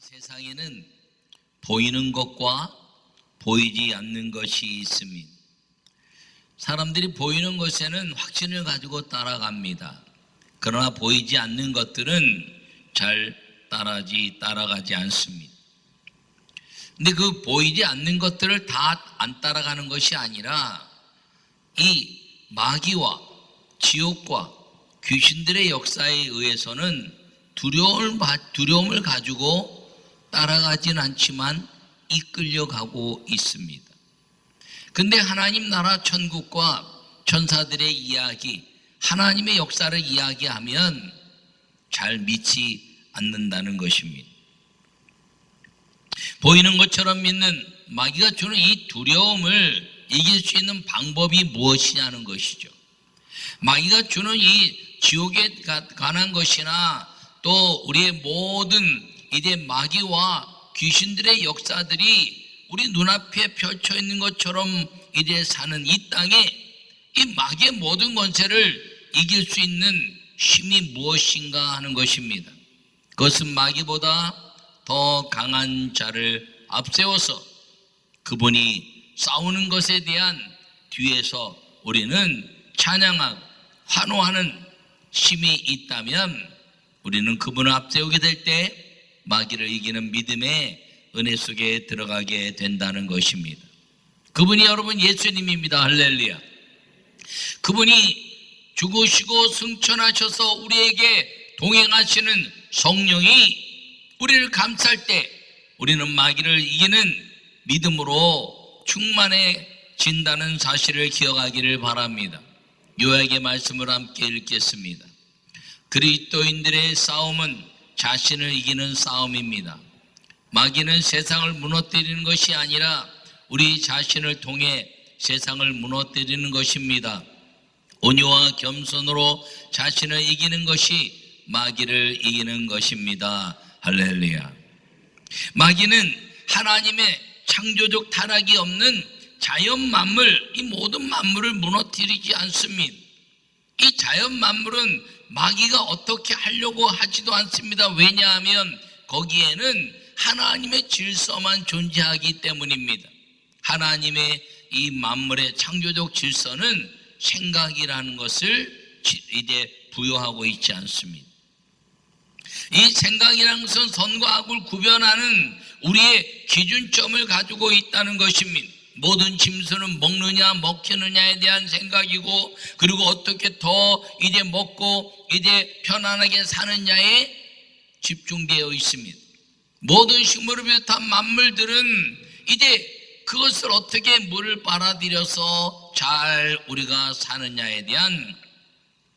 세상에는 보이는 것과 보이지 않는 것이 있습니다. 사람들이 보이는 것에는 확신을 가지고 따라갑니다. 그러나 보이지 않는 것들은 잘 따라가지 않습니다. 근데 그 보이지 않는 것들을 다 안 따라가는 것이 아니라 이 마귀와 지옥과 귀신들의 역사에 의해서는 두려움을 가지고 따라가진 않지만 이끌려가고 있습니다. 근데 하나님 나라 천국과 천사들의 이야기, 하나님의 역사를 이야기하면 잘 믿지 않는다는 것입니다. 보이는 것처럼 믿는 마귀가 주는 이 두려움을 이길 수 있는 방법이 무엇이냐는 것이죠. 마귀가 주는 이 지옥에 관한 것이나 또 우리의 모든 이제 마귀와 귀신들의 역사들이 우리 눈앞에 펼쳐 있는 것처럼 이제 사는 이 땅에 이 마귀의 모든 권세를 이길 수 있는 힘이 무엇인가 하는 것입니다. 그것은 마귀보다 더 강한 자를 앞세워서 그분이 싸우는 것에 대한 뒤에서 우리는 찬양하고 환호하는 힘이 있다면 우리는 그분을 앞세우게 될 때 마귀를 이기는 믿음의 은혜 속에 들어가게 된다는 것입니다. 그분이 여러분 예수님입니다. 할렐루야. 그분이 죽으시고 승천하셔서 우리에게 동행하시는 성령이 우리를 감쌀 때 우리는 마귀를 이기는 믿음으로 충만해진다는 사실을 기억하기를 바랍니다. 요약의 말씀을 함께 읽겠습니다. 그리스도인들의 싸움은 자신을 이기는 싸움입니다. 마귀는 세상을 무너뜨리는 것이 아니라 우리 자신을 통해 세상을 무너뜨리는 것입니다. 온유와 겸손으로 자신을 이기는 것이 마귀를 이기는 것입니다. 할렐루야. 마귀는 하나님의 창조적 타락이 없는 자연 만물, 이 모든 만물을 무너뜨리지 않습니다. 이 자연 만물은 마귀가 어떻게 하려고 하지도 않습니다. 왜냐하면 거기에는 하나님의 질서만 존재하기 때문입니다. 하나님의 이 만물의 창조적 질서는 생각이라는 것을 이제 부여하고 있지 않습니다. 이 생각이라는 것은 선과 악을 구별하는 우리의 기준점을 가지고 있다는 것입니다. 모든 짐승은 먹느냐 먹히느냐에 대한 생각이고, 그리고 어떻게 더 이제 먹고 이제 편안하게 사느냐에 집중되어 있습니다. 모든 식물을 비롯한 만물들은 이제 그것을 어떻게 물을 빨아들여서 잘 우리가 사느냐에 대한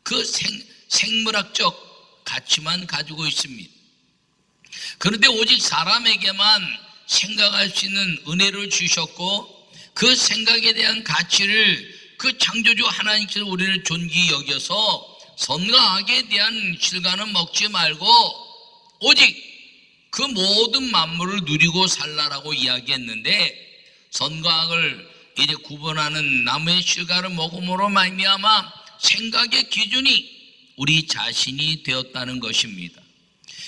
그 생물학적 가치만 가지고 있습니다. 그런데 오직 사람에게만 생각할 수 있는 은혜를 주셨고, 그 생각에 대한 가치를 그 창조주 하나님께서 우리를 존귀히 여겨서 선과 악에 대한 실과는 먹지 말고 오직 그 모든 만물을 누리고 살라라고 이야기했는데, 선과 악을 이제 구분하는 나무의 실과를 먹음으로 말미암아 생각의 기준이 우리 자신이 되었다는 것입니다.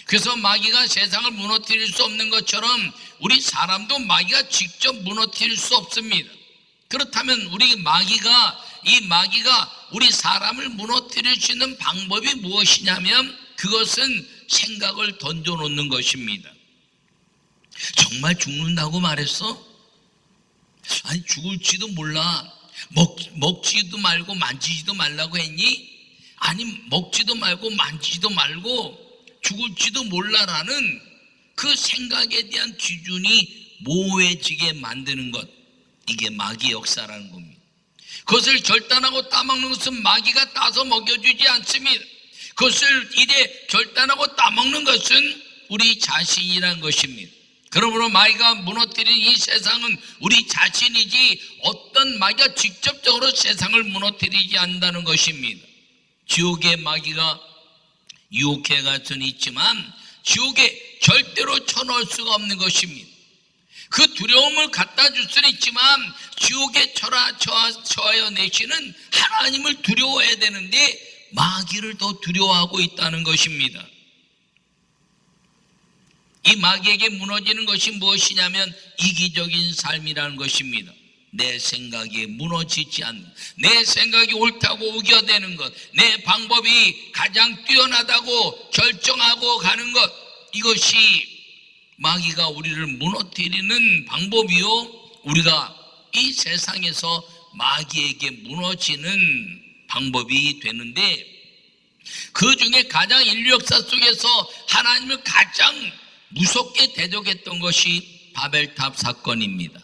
그래서 마귀가 세상을 무너뜨릴 수 없는 것처럼 우리 사람도 마귀가 직접 무너뜨릴 수 없습니다. 그렇다면 이 마귀가 우리 사람을 무너뜨릴 수 있는 방법이 무엇이냐면 그것은 생각을 던져놓는 것입니다. 정말 죽는다고 말했어? 아니, 죽을지도 몰라. 먹지도 말고 만지지도 말라고 했니? 아니, 먹지도 말고 만지지도 말고 죽을지도 몰라라는 그 생각에 대한 기준이 모호해지게 만드는 것, 이게 마귀의 역사라는 겁니다. 그것을 결단하고 따먹는 것은 마귀가 따서 먹여주지 않습니다. 그것을 이제 결단하고 따먹는 것은 우리 자신이라는 것입니다. 그러므로 마귀가 무너뜨린 이 세상은 우리 자신이지 어떤 마귀가 직접적으로 세상을 무너뜨리지 않는다는 것입니다. 지옥의 마귀가 유혹해 갈 수는 있지만 지옥에 절대로 쳐넣을 수가 없는 것입니다. 그 두려움을 갖다 줄 수는 있지만 지옥에 처하여 내시는 하나님을 두려워해야 되는데 마귀를 더 두려워하고 있다는 것입니다. 이 마귀에게 무너지는 것이 무엇이냐면 이기적인 삶이라는 것입니다. 내 생각이 무너지지 않는, 내 생각이 옳다고 우겨대는 것, 내 방법이 가장 뛰어나다고 결정하고 가는 것, 이것이 마귀가 우리를 무너뜨리는 방법이요, 우리가 이 세상에서 마귀에게 무너지는 방법이 되는데, 그 중에 가장 인류 역사 속에서 하나님을 가장 무섭게 대적했던 것이 바벨탑 사건입니다.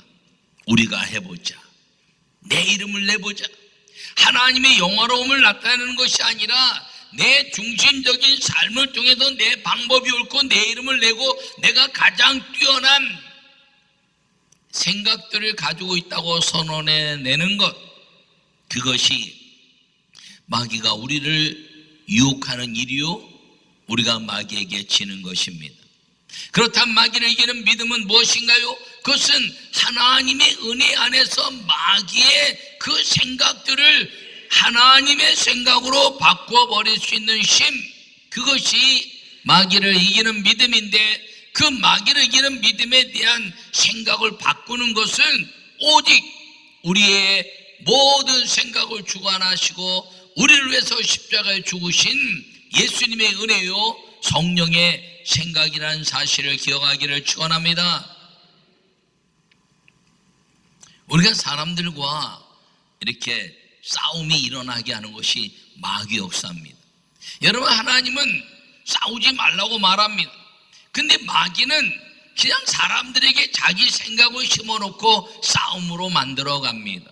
우리가 해보자, 내 이름을 내보자, 하나님의 영화로움을 나타내는 것이 아니라 내 중심적인 삶을 통해서 내 방법이 옳고 내 이름을 내고 내가 가장 뛰어난 생각들을 가지고 있다고 선언해내는 것, 그것이 마귀가 우리를 유혹하는 일이요, 우리가 마귀에게 지는 것입니다. 그렇다면 마귀를 이기는 믿음은 무엇인가요? 그것은 하나님의 은혜 안에서 마귀의 그 생각들을 하나님의 생각으로 바꿔버릴 수 있는 힘, 그것이 마귀를 이기는 믿음인데, 그 마귀를 이기는 믿음에 대한 생각을 바꾸는 것은 오직 우리의 모든 생각을 주관하시고 우리를 위해서 십자가에 죽으신 예수님의 은혜요, 성령의 생각이라는 사실을 기억하기를 축원합니다. 우리가 사람들과 이렇게 싸움이 일어나게 하는 것이 마귀 역사입니다. 여러분, 하나님은 싸우지 말라고 말합니다. 근데 마귀는 그냥 사람들에게 자기 생각을 심어놓고 싸움으로 만들어 갑니다.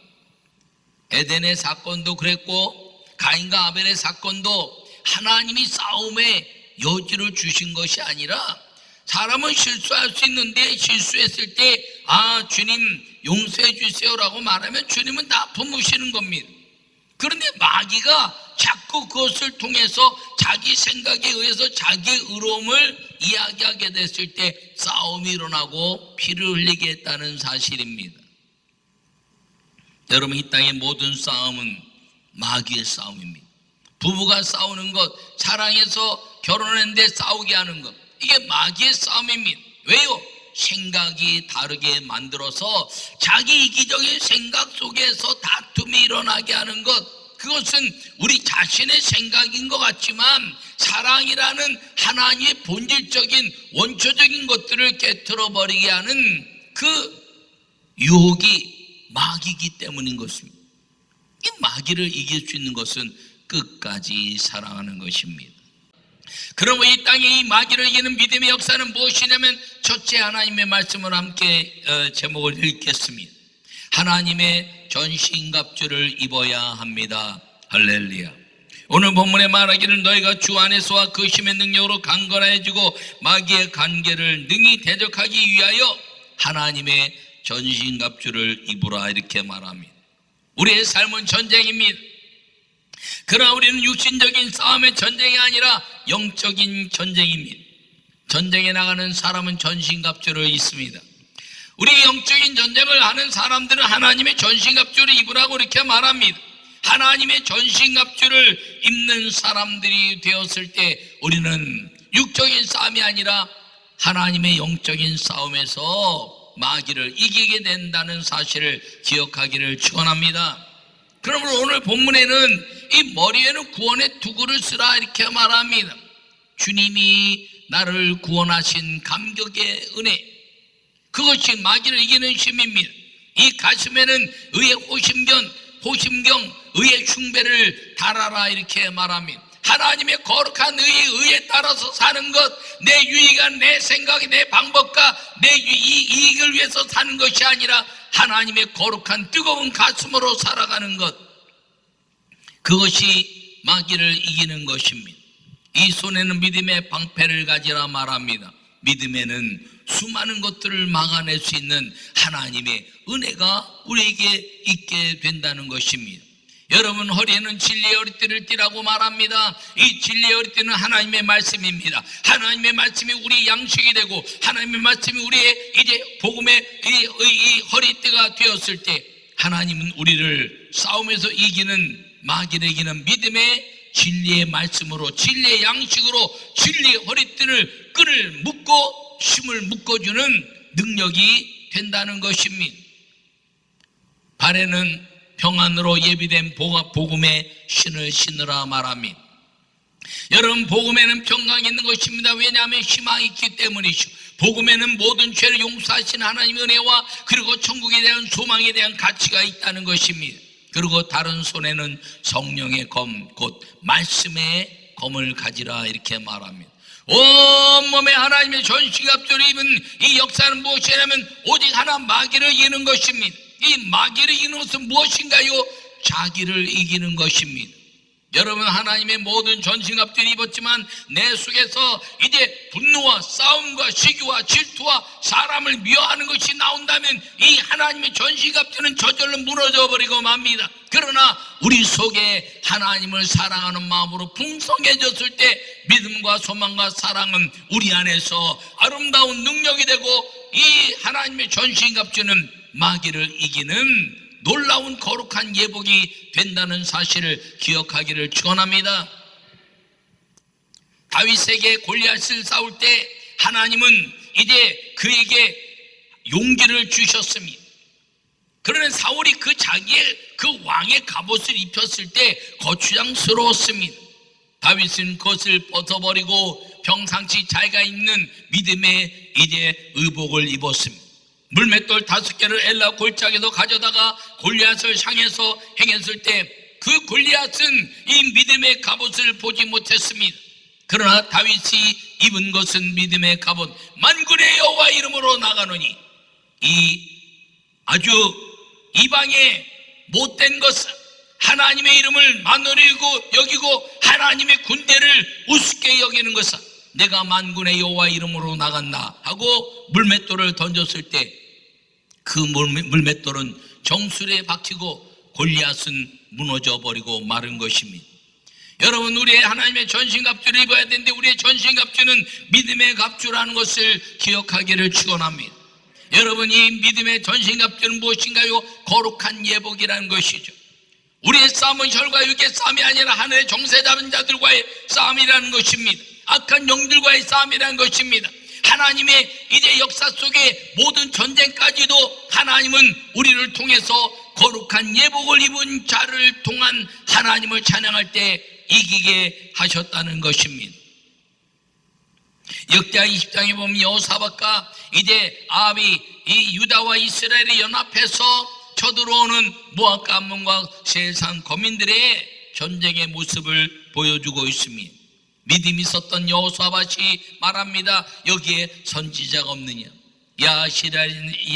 에덴의 사건도 그랬고, 가인과 아벨의 사건도 하나님이 싸움의 여지를 주신 것이 아니라, 사람은 실수할 수 있는데 실수했을 때 주님 용서해 주세요라고 말하면 주님은 다 품으시는 겁니다. 그런데 마귀가 자꾸 그것을 통해서 자기 생각에 의해서 자기의 의로움을 이야기하게 됐을 때 싸움이 일어나고 피를 흘리게 했다는 사실입니다. 여러분, 이 땅의 모든 싸움은 마귀의 싸움입니다. 부부가 싸우는 것, 사랑해서 결혼했는데 싸우게 하는 것, 이게 마귀의 싸움입니다. 왜요? 생각이 다르게 만들어서 자기 이기적인 생각 속에서 다툼이 일어나게 하는 것, 그것은 우리 자신의 생각인 것 같지만 사랑이라는 하나님의 본질적인 원초적인 것들을 깨트려버리게 하는 그 유혹이 마귀이기 때문인 것입니다. 이 마귀를 이길 수 있는 것은 끝까지 사랑하는 것입니다. 그러면 이 땅에 이 마귀를 이기는 믿음의 역사는 무엇이냐면, 첫째, 하나님의 말씀을 함께 제목을 읽겠습니다. 하나님의 전신갑주를 입어야 합니다. 할렐루야. 오늘 본문에 말하기를 너희가 주 안에서와 그 힘의 능력으로 강건해지고 마귀의 관계를 능히 대적하기 위하여 하나님의 전신갑주를 입으라, 이렇게 말합니다. 우리의 삶은 전쟁입니다. 그러나 우리는 육신적인 싸움의 전쟁이 아니라 영적인 전쟁입니다. 전쟁에 나가는 사람은 전신갑주를 입습니다. 우리 영적인 전쟁을 하는 사람들은 하나님의 전신갑주를 입으라고 이렇게 말합니다. 하나님의 전신갑주를 입는 사람들이 되었을 때 우리는 육적인 싸움이 아니라 하나님의 영적인 싸움에서 마귀를 이기게 된다는 사실을 기억하기를 축원합니다. 그러므로 오늘 본문에는 이 머리에는 구원의 투구를 쓰라, 이렇게 말합니다. 주님이 나를 구원하신 감격의 은혜, 그것이 마귀를 이기는 힘입니다. 이 가슴에는 의의 호심경, 의의 흉배를 달아라, 이렇게 말합니다. 하나님의 거룩한 의에 따라서 사는 것, 내 유익과 내 생각이 내 방법과 내 이익을 위해서 사는 것이 아니라 하나님의 거룩한 뜨거운 가슴으로 살아가는 것, 그것이 마귀를 이기는 것입니다. 이 손에는 믿음의 방패를 가지라 말합니다. 믿음에는 수많은 것들을 막아낼 수 있는 하나님의 은혜가 우리에게 있게 된다는 것입니다. 여러분, 허리에는 진리의 허리띠를 띠라고 말합니다. 이 진리의 허리띠는 하나님의 말씀입니다. 하나님의 말씀이 우리 양식이 되고 하나님의 말씀이 우리의 이제 복음의 이 허리띠가 되었을 때 하나님은 우리를 싸움에서 이기는, 마귀를 이기는 믿음의 진리의 말씀으로, 진리의 양식으로 진리의 허리띠를 끈을 묶고 심을 묶어주는 능력이 된다는 것입니다. 발에는 평안으로 예비된 복음의 신을 신으라 말합니다. 여러분, 복음에는 평강이 있는 것입니다. 왜냐하면 희망이 있기 때문이죠. 복음에는 모든 죄를 용서하신 하나님의 은혜와 그리고 천국에 대한 소망에 대한 가치가 있다는 것입니다. 그리고 다른 손에는 성령의 검, 곧 말씀의 검을 가지라 이렇게 말합니다. 온몸에 하나님의 전신갑주를 입은 이 역사는 무엇이냐면 오직 하나, 마귀를 이기는 것입니다. 이 마귀를 이기는 것은 무엇인가요? 자기를 이기는 것입니다. 여러분, 하나님의 모든 전신갑주를 입었지만 내 속에서 이제 분노와 싸움과 시기와 질투와 사람을 미워하는 것이 나온다면 이 하나님의 전신갑주는 저절로 무너져 버리고 맙니다. 그러나 우리 속에 하나님을 사랑하는 마음으로 풍성해졌을 때 믿음과 소망과 사랑은 우리 안에서 아름다운 능력이 되고 이 하나님의 전신갑주는 마귀를 이기는 놀라운 거룩한 예복이 된다는 사실을 기억하기를 축원합니다. 다윗에게 골리앗을 싸울 때 하나님은 이제 그에게 용기를 주셨습니다. 그러나 사울이 자기의 왕의 갑옷을 입혔을 때 거추장스러웠습니다. 다윗은 그것을 벗어버리고 평상시 자기가 입는 믿음의 이제 의복을 입었습니다. 물맷돌 5개를 엘라 골짜기에서 가져다가 골리앗을 향해서 행했을 때 그 골리앗은 이 믿음의 갑옷을 보지 못했습니다. 그러나 다윗이 입은 것은 믿음의 갑옷, 만군의 여호와 이름으로 나가노니 이 아주 이방의 못된 것은 하나님의 이름을 만으로 여기고 하나님의 군대를 우습게 여기는 것은 내가 만군의 여호와 이름으로 나간다 하고 물맷돌을 던졌을 때 그 물맷돌은 정수리에 박히고 골리앗은 무너져 버리고 마른 것입니다. 여러분, 우리의 하나님의 전신갑주를 입어야 되는데 우리의 전신갑주는 믿음의 갑주라는 것을 기억하기를 축원합니다. 여러분, 이 믿음의 전신갑주는 무엇인가요? 거룩한 예복이라는 것이죠. 우리의 싸움은 혈과 육의 싸움이 아니라 하늘의 정세 잡은 자들과의 싸움이라는 것입니다. 악한 영들과의 싸움이라는 것입니다. 하나님의 이제 역사 속에 모든 전쟁까지도 하나님은 우리를 통해서 거룩한 예복을 입은 자를 통한 하나님을 찬양할 때 이기게 하셨다는 것입니다. 역대하 20장에 보면 여호사밧과 이제 아합이 이 유다와 이스라엘이 연합해서 쳐들어오는 모압과 암몬과 세상 거민들의 전쟁의 모습을 보여주고 있습니다. 믿음이 있었던 여호사밧이 말합니다. 여기에 선지자가 없느냐?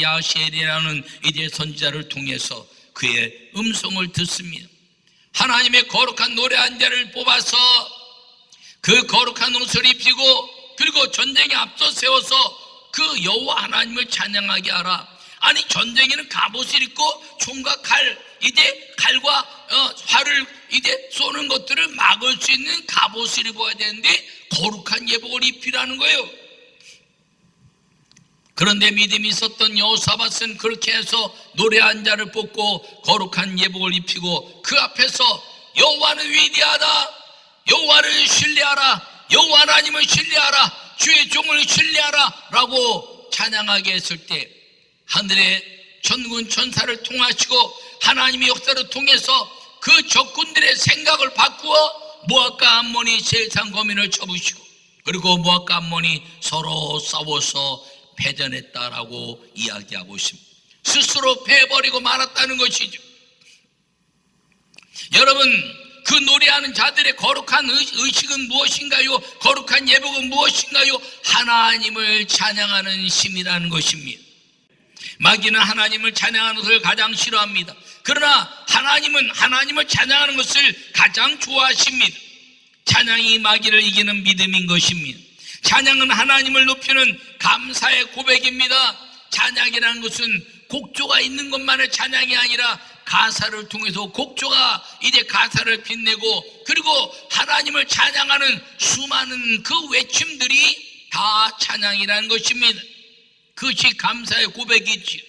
야시엘이라는 이제 선지자를 통해서 그의 음성을 듣습니다. 하나님의 거룩한 노래 한 자를 뽑아서 그 거룩한 옷을 입히고 그리고 전쟁에 앞서 세워서 그 여호와 하나님을 찬양하게 하라. 아니, 전쟁에는 갑옷을 입고 총과 칼, 이제 칼과 활을 이제 쏘는 것들을 막을 수 있는 갑옷을 입어야 되는데 거룩한 예복을 입히라는 거예요. 그런데 믿음이 있었던 여호사밧은 그렇게 해서 노래 한 자를 뽑고 거룩한 예복을 입히고 그 앞에서 여호와는 위대하다, 여호와를 신뢰하라, 여호와 하나님을 신뢰하라, 주의 종을 신뢰하라 라고 찬양하게 했을 때 하늘의 천군 천사를 통하시고 하나님의 역사를 통해서 그 적군들의 생각을 바꾸어 모압과 암몬이 세상 거민을 쳐부시고 그리고 모압과 암몬이 서로 싸워서 패전했다라고 이야기하고 있습니다. 스스로 패버리고 말았다는 것이죠. 여러분, 그 노래하는 자들의 거룩한 의식은 무엇인가요? 거룩한 예복은 무엇인가요? 하나님을 찬양하는 심이라는 것입니다. 마귀는 하나님을 찬양하는 것을 가장 싫어합니다. 그러나 하나님은 하나님을 찬양하는 것을 가장 좋아하십니다. 찬양이 마귀를 이기는 믿음인 것입니다. 찬양은 하나님을 높이는 감사의 고백입니다. 찬양이라는 것은 곡조가 있는 것만의 찬양이 아니라 가사를 통해서 곡조가 이제 가사를 빛내고 그리고 하나님을 찬양하는 수많은 그 외침들이 다 찬양이라는 것입니다. 그것이 감사의 고백이지.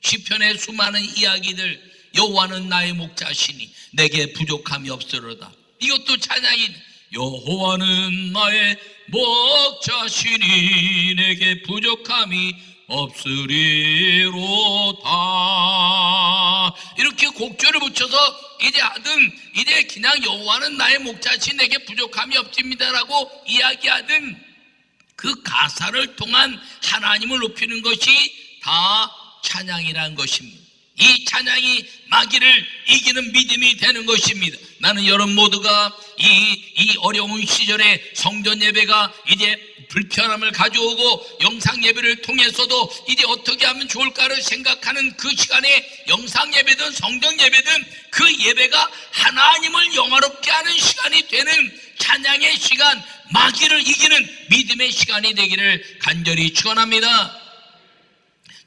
시편의 수많은 이야기들, 여호와는 나의 목자시니 내게 부족함이 없으로다. 이것도 찬양이. 여호와는 나의 목자시니 내게 부족함이 없으리로다. 이렇게 곡조를 붙여서 이제 하든 이제 그냥 여호와는 나의 목자시 내게 부족함이 없습니다라고 이야기하든 그 가사를 통한 하나님을 높이는 것이 다 찬양이라는 것입니다. 이 찬양이 마귀를 이기는 믿음이 되는 것입니다. 나는 여러분 모두가 이 어려운 시절에 성전 예배가 이제 불편함을 가져오고 영상 예배를 통해서도 이제 어떻게 하면 좋을까를 생각하는 그 시간에 영상 예배든 성전 예배든 그 예배가 하나님을 영화롭게 하는 시간이 되는 찬양의 시간, 마귀를 이기는 믿음의 시간이 되기를 간절히 축원합니다.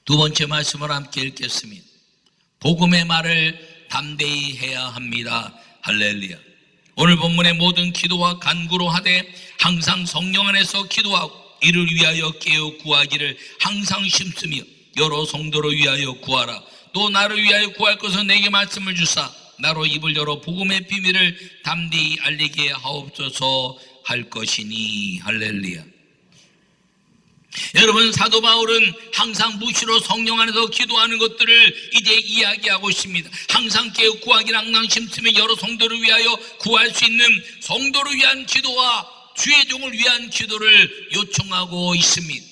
두 번째 말씀을 함께 읽겠습니다. 복음의 말을 담대히 해야 합니다. 할렐루야. 오늘 본문의 모든 기도와 간구로 하되 항상 성령 안에서 기도하고 이를 위하여 깨어 구하기를 항상 심쓰며 여러 성도를 위하여 구하라. 또 나를 위하여 구할 것은 내게 말씀을 주사 나로 입을 열어 복음의 비밀을 담대히 알리게 하옵소서 할 것이니. 할렐루야. 여러분, 사도 바울은 항상 무시로 성령 안에서 기도하는 것들을 이제 이야기하고 있습니다. 항상 깨어 구하기를 항상 심쓰며 여러 성도를 위하여 구할 수 있는 성도를 위한 기도와 주의 종을 위한 기도를 요청하고 있습니다.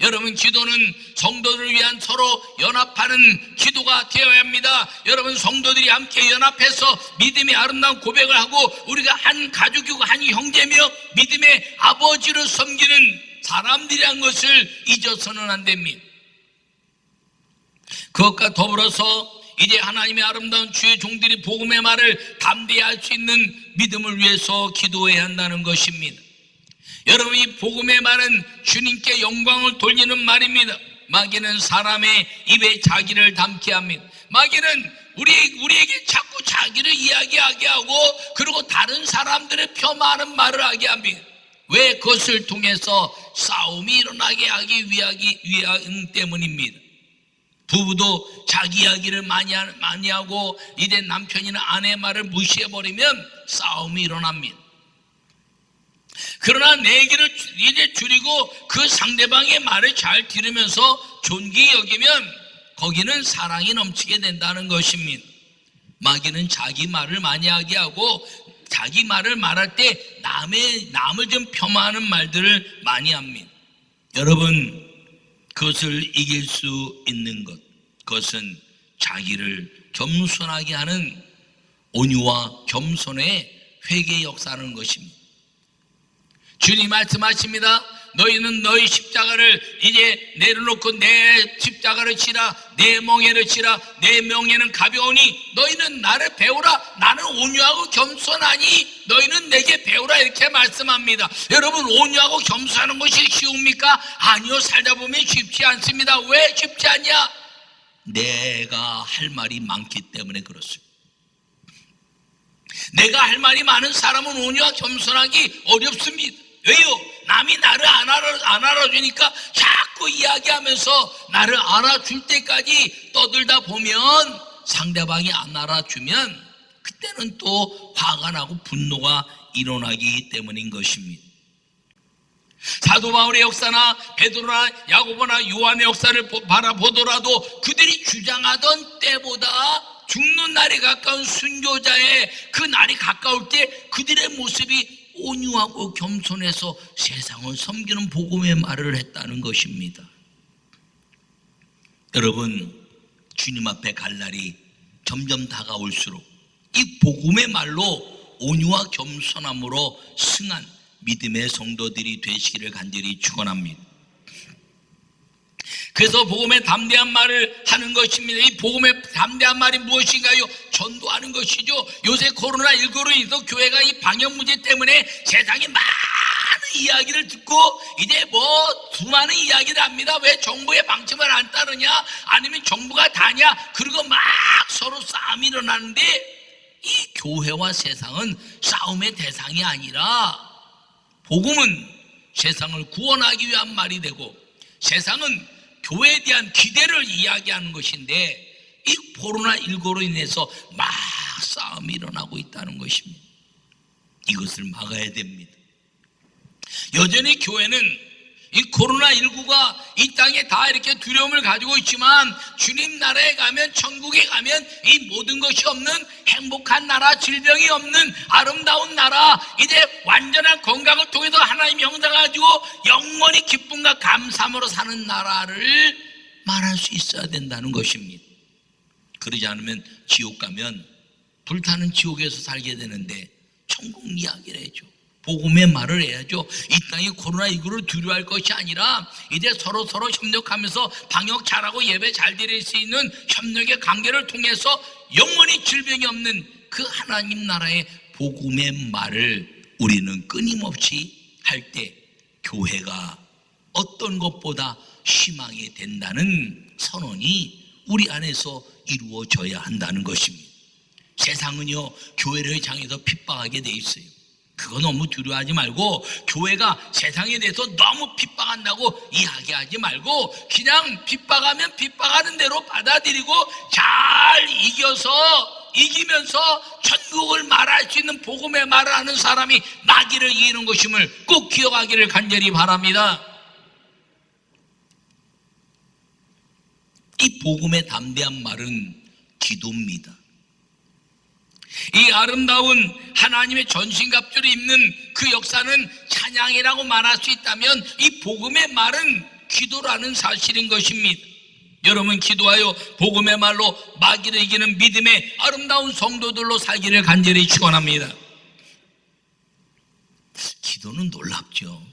여러분, 기도는 성도들을 위한 서로 연합하는 기도가 되어야 합니다. 여러분, 성도들이 함께 연합해서 믿음의 아름다운 고백을 하고 우리가 한 가족이고 한 형제며 믿음의 아버지를 섬기는 사람들이란 것을 잊어서는 안 됩니다. 그것과 더불어서 이제 하나님의 아름다운 주의 종들이 복음의 말을 담대히 할 수 있는 믿음을 위해서 기도해야 한다는 것입니다. 여러분, 이 복음의 말은 주님께 영광을 돌리는 말입니다. 마귀는 사람의 입에 자기를 담게 합니다. 마귀는 우리에게 자꾸 자기를 이야기하게 하고 그리고 다른 사람들의 폄하하는 말을 하게 합니다. 왜? 그것을 통해서 싸움이 일어나게 하기 위한 때문입니다. 부부도 자기 이야기를 많이 하고 이제 남편이나 아내의 말을 무시해버리면 싸움이 일어납니다. 그러나 내 얘기를 이제 줄이고 그 상대방의 말을 잘 들으면서 존귀히 여기면 거기는 사랑이 넘치게 된다는 것입니다. 마귀는 자기 말을 많이 하게 하고 자기 말을 말할 때 남을 좀 폄하하는 말들을 많이 합니다. 여러분, 그것을 이길 수 있는 것, 그것은 자기를 겸손하게 하는 온유와 겸손의 회개의 역사라는 것입니다. 주님 말씀하십니다. 너희는 너희 십자가를 이제 내려놓고 내 십자가를 지라, 내 멍에를 지라, 내 명예는 가벼우니 너희는 나를 배우라. 나는 온유하고 겸손하니 너희는 내게 배우라. 이렇게 말씀합니다. 여러분, 온유하고 겸손하는 것이 쉬웁니까? 아니요, 살다 보면 쉽지 않습니다. 왜 쉽지 않냐? 내가 할 말이 많기 때문에 그렇습니다. 내가 할 말이 많은 사람은 온유와 겸손하기 어렵습니다. 왜요? 남이 나를 안 알아주니까 자꾸 이야기하면서 나를 알아줄 때까지 떠들다 보면 상대방이 안 알아주면 그때는 또 화가 나고 분노가 일어나기 때문인 것입니다. 사도 바울의 역사나 베드로나 야고보나 요한의 역사를 바라보더라도 그들이 주장하던 때보다 죽는 날이 가까운 순교자의 그 날이 가까울 때 그들의 모습이 온유하고 겸손해서 세상을 섬기는 복음의 말을 했다는 것입니다. 여러분, 주님 앞에 갈 날이 점점 다가올수록 이 복음의 말로 온유와 겸손함으로 승한 믿음의 성도들이 되시기를 간절히 축원합니다. 그래서 복음의 담대한 말을 하는 것입니다. 이 복음의 담대한 말이 무엇인가요? 전도하는 것이죠. 요새 코로나19로 인해서 교회가 이 방역 문제 때문에 세상에 많은 이야기를 듣고 이제 수많은 이야기를 합니다. 왜 정부의 방침을 안 따르냐? 아니면 정부가 다냐? 그리고 막 서로 싸움이 일어나는데 이 교회와 세상은 싸움의 대상이 아니라 복음은 세상을 구원하기 위한 말이 되고 세상은 교회에 대한 기대를 이야기하는 것인데 이 코로나19로 인해서 막 싸움이 일어나고 있다는 것입니다. 이것을 막아야 됩니다. 여전히 교회는 이 코로나19가 이 땅에 다 이렇게 두려움을 가지고 있지만 주님 나라에 가면, 천국에 가면 이 모든 것이 없는 행복한 나라, 질병이 없는 아름다운 나라, 이제 완전한 건강을 통해서 하나님의 형상을 가지고 영원히 기쁨과 감사함으로 사는 나라를 말할 수 있어야 된다는 것입니다. 그러지 않으면 지옥 가면 불타는 지옥에서 살게 되는데 천국 이야기를 해줘. 복음의 말을 해야죠. 이 땅에 코로나19를 두려워할 것이 아니라 이제 서로 협력하면서 방역 잘하고 예배 잘 드릴 수 있는 협력의 관계를 통해서 영원히 질병이 없는 그 하나님 나라의 복음의 말을 우리는 끊임없이 할 때 교회가 어떤 것보다 희망이 된다는 선언이 우리 안에서 이루어져야 한다는 것입니다. 세상은요, 교회를 향해서 핍박하게 돼 있어요. 그거 너무 두려워하지 말고, 교회가 세상에 대해서 너무 핍박한다고 이야기하지 말고 그냥 핍박하면 핍박하는 대로 받아들이고 잘 이기면서 천국을 말할 수 있는 복음의 말을 하는 사람이 마귀를 이기는 것임을 꼭 기억하기를 간절히 바랍니다. 이 복음의 담대한 말은 기도입니다. 이 아름다운 하나님의 전신갑주를 입는 그 역사는 찬양이라고 말할 수 있다면 이 복음의 말은 기도라는 사실인 것입니다. 여러분, 기도하여 복음의 말로 마귀를 이기는 믿음의 아름다운 성도들로 살기를 간절히 축원합니다. 기도는 놀랍죠.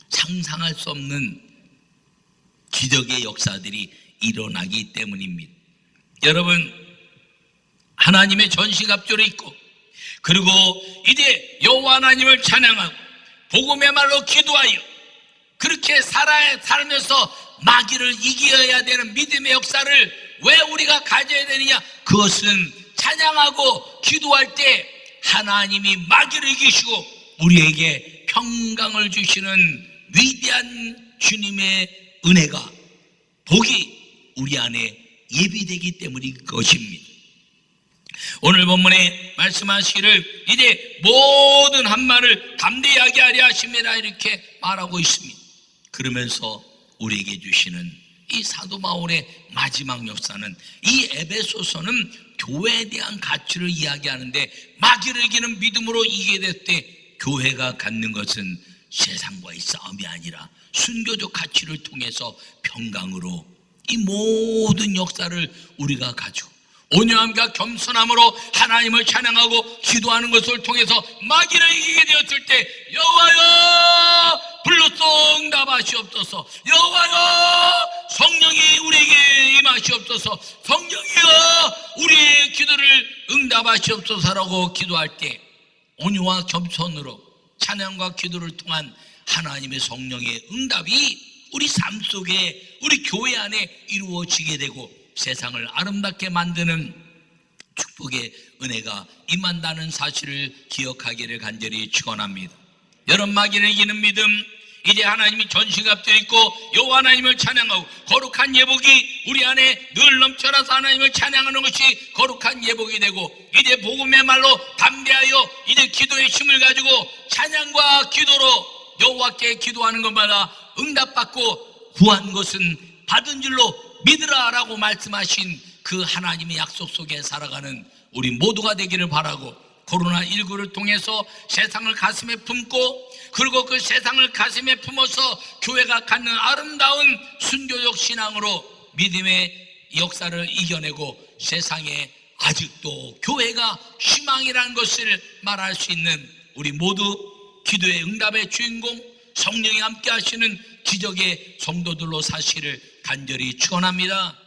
상상할 수 없는 기적의 역사들이 일어나기 때문입니다. 여러분, 하나님의 전시갑주를 입고 그리고 이제 여호와 하나님을 찬양하고 복음의 말로 기도하여 그렇게 살면서 마귀를 이겨야 되는 믿음의 역사를 왜 우리가 가져야 되느냐? 그것은 찬양하고 기도할 때 하나님이 마귀를 이기시고 우리에게 평강을 주시는 위대한 주님의 은혜가, 복이 우리 안에 예비되기 때문인 것입니다. 오늘 본문에 말씀하시기를 이제 모든 한 말을 담대하게 하려 하심이라 이렇게 말하고 있습니다. 그러면서 우리에게 주시는 이 사도 바울의 마지막 역사는, 이 에베소서는 교회에 대한 가치를 이야기하는데 마귀를 이기는 믿음으로 이기게 될 때 교회가 갖는 것은 세상과의 싸움이 아니라 순교적 가치를 통해서 평강으로 이 모든 역사를 우리가 가지고 온유함과 겸손함으로 하나님을 찬양하고 기도하는 것을 통해서 마귀를 이기게 되었을 때 여호와여 불로써 응답하시옵소서, 여호와여 성령이 우리에게 임하시옵소서, 성령이여 우리의 기도를 응답하시옵소서라고 기도할 때 온유와 겸손으로 찬양과 기도를 통한 하나님의 성령의 응답이 우리 삶 속에, 우리 교회 안에 이루어지게 되고 세상을 아름답게 만드는 축복의 은혜가 임한다는 사실을 기억하기를 간절히 축원합니다. 여러분, 마귀를 이기는 믿음, 이제 하나님이 전신갑주를 입고 여호와 하나님을 찬양하고 거룩한 예복이 우리 안에 늘 넘쳐나서 하나님을 찬양하는 것이 거룩한 예복이 되고 이제 복음의 말로 담대하여 이제 기도의 힘을 가지고 찬양과 기도로 여호와께 기도하는 것마다 응답받고 구한 것은 받은 줄로 믿으라라고 말씀하신 그 하나님의 약속 속에 살아가는 우리 모두가 되기를 바라고, 코로나19를 통해서 세상을 가슴에 품고 그리고 그 세상을 가슴에 품어서 교회가 갖는 아름다운 순교적 신앙으로 믿음의 역사를 이겨내고 세상에 아직도 교회가 희망이라는 것을 말할 수 있는 우리 모두 기도의 응답의 주인공, 성령이 함께 하시는 기적의 성도들로 사시를 간절히 축원합니다.